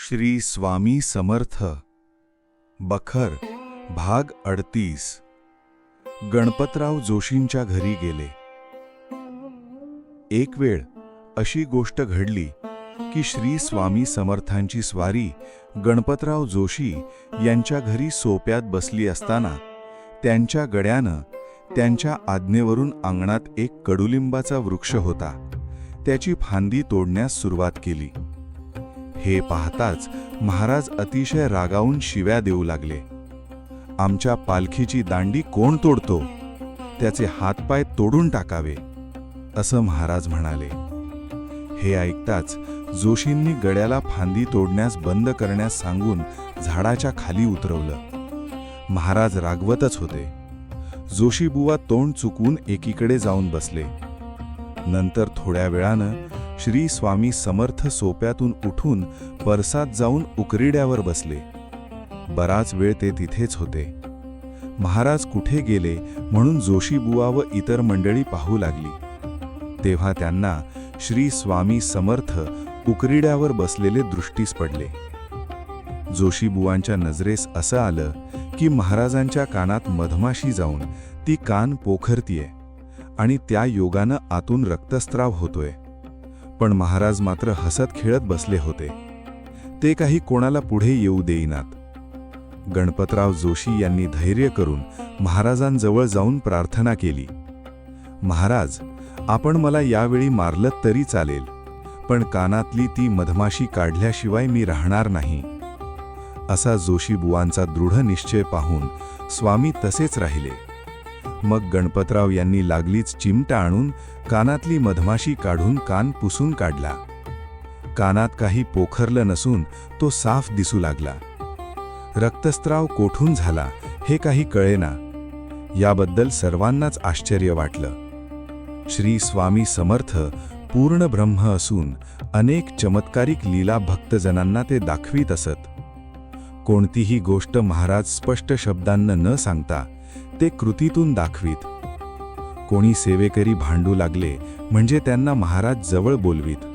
श्री स्वामी समर्थ. बखर भाग 38. गणपतराव जोशींच्या घरी गेले. एक वेळ अशी गोष्ट घडली की श्री स्वामी समर्थांची स्वारी गणपतराव जोशी यांच्या घरी सोप्यात बसली असताना त्यांच्या गड्यानं त्यांच्या आज्ञेवरून अंगणात एक कडुलिंबाचा वृक्ष होता त्याची फांदी तोडण्यास सुरुवात केली. हे पाहताच महाराज अतिशय रागावून शिव्या देऊ लागले. आमच्या पालखीची दांडी कोण तोडतो? त्याचे हातपाय तोडून टाकावे, असं महाराज म्हणाले. हे ऐकताच जोशींनी गड्याला फांदी तोडण्यास बंद करण्यास सांगून झाडाच्या खाली उतरवलं. महाराज रागवतच होते. जोशीबुवा तोंड चुकवून एकीकडे जाऊन बसले. नंतर थोड्या वेळानं श्री स्वामी समर्थ सोप्यातून उठून परसात जाऊन उकरीड्यावर बसले. बराच वेळ ते तिथेच होते. महाराज कुठे गेले म्हणून जोशीबुवा व इतर मंडळी पाहू लागली. तेव्हा त्यांना श्री स्वामी समर्थ उकरीड्यावर बसलेले दृष्टीस पडले. जोशीबुवांच्या नजरेस असं आलं की महाराजांच्या कानात मधमाशी जाऊन ती कान पोखरतीये आणि त्या योगानं आतून रक्तस्राव होतोय. पण महाराज मात्र हसत खेळत बसले होते. ते काही कोणाला पुढे येऊ देईनात. गणपतराव जोशी यांनी धैर्य करून महाराजांजवळ जाऊन प्रार्थना केली. महाराज, आपण मला यावेळी मारलत तरी चालेल, पण कानातली ती मधमाशी काढल्याशिवाय मी राहणार नाही. असा जोशीबुवांचा दृढ निश्चय पाहून स्वामी तसेच राहिले. मग गणपतराव यांनी लागलीच चिमटा आणून कानातली मधमाशी काढून कान पुसून काढला. कानात काही पोखरलं नसून तो साफ दिसू लागला. रक्तस्राव कोठून झाला हे काही कळेना. याबद्दल सर्वांनाच आश्चर्य वाटलं. श्री स्वामी समर्थ पूर्ण ब्रह्म असून अनेक चमत्कारिक लीला भक्तजनांना ते दाखवीत असत. कोणतीही गोष्ट महाराज स्पष्ट शब्दांना न सांगता ते कृतीतून दाखवीत. कोणी सेवेकरी भांडू लागले म्हणजे त्यांना महाराज जवळ बोलवीत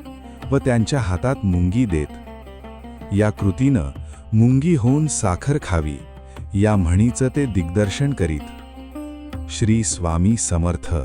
व त्यांच्या हातात मुंगी देत. या कृतीनं मुंगी होऊन साखर खावी या म्हणीचं ते दिग्दर्शन करीत. श्री स्वामी समर्थ.